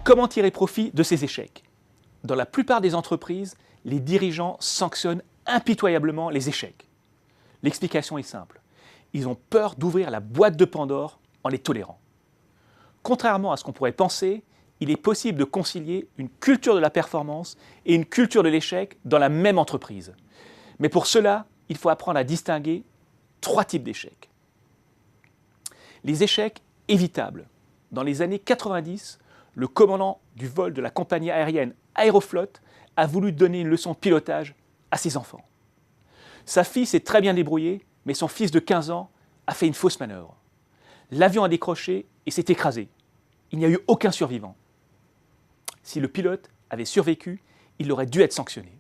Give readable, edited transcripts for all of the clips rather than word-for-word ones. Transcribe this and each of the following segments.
Comment tirer profit de ces échecs? Dans la plupart des entreprises, les dirigeants sanctionnent impitoyablement les échecs. L'explication est simple. Ils ont peur d'ouvrir la boîte de Pandore en les tolérant. Contrairement à ce qu'on pourrait penser, il est possible de concilier une culture de la performance et une culture de l'échec dans la même entreprise. Mais pour cela, il faut apprendre à distinguer 3 types d'échecs. Les échecs évitables. Dans les années 90, le commandant du vol de la compagnie aérienne Aeroflot a voulu donner une leçon de pilotage à ses enfants. Sa fille s'est très bien débrouillée, mais son fils de 15 ans a fait une fausse manœuvre. L'avion a décroché et s'est écrasé. Il n'y a eu aucun survivant. Si le pilote avait survécu, il aurait dû être sanctionné.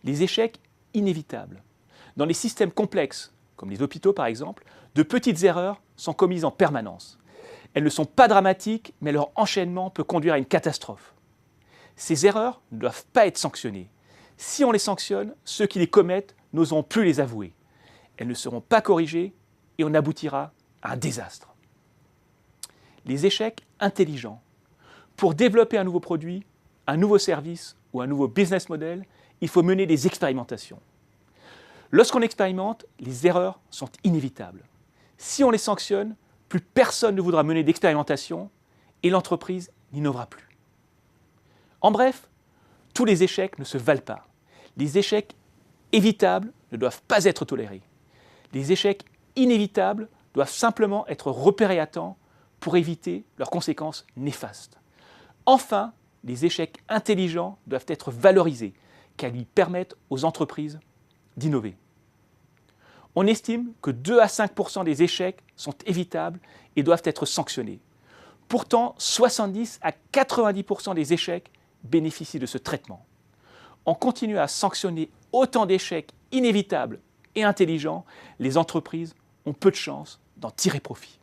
Les échecs inévitables. Dans les systèmes complexes, comme les hôpitaux par exemple, de petites erreurs sont commises en permanence. Elles ne sont pas dramatiques, mais leur enchaînement peut conduire à une catastrophe. Ces erreurs ne doivent pas être sanctionnées. Si on les sanctionne, ceux qui les commettent n'oseront plus les avouer. Elles ne seront pas corrigées et on aboutira à un désastre. Les échecs intelligents. Pour développer un nouveau produit, un nouveau service ou un nouveau business model, il faut mener des expérimentations. Lorsqu'on expérimente, les erreurs sont inévitables. Si on les sanctionne, plus personne ne voudra mener d'expérimentation et l'entreprise n'innovera plus. En bref, tous les échecs ne se valent pas. Les échecs évitables ne doivent pas être tolérés. Les échecs inévitables doivent simplement être repérés à temps pour éviter leurs conséquences néfastes. Enfin, les échecs intelligents doivent être valorisés car ils permettent aux entreprises d'innover. On estime que 2 à 5% des échecs sont évitables et doivent être sanctionnés. Pourtant, 70 à 90% des échecs bénéficient de ce traitement. En continuant à sanctionner autant d'échecs inévitables et intelligents, les entreprises ont peu de chances d'en tirer profit.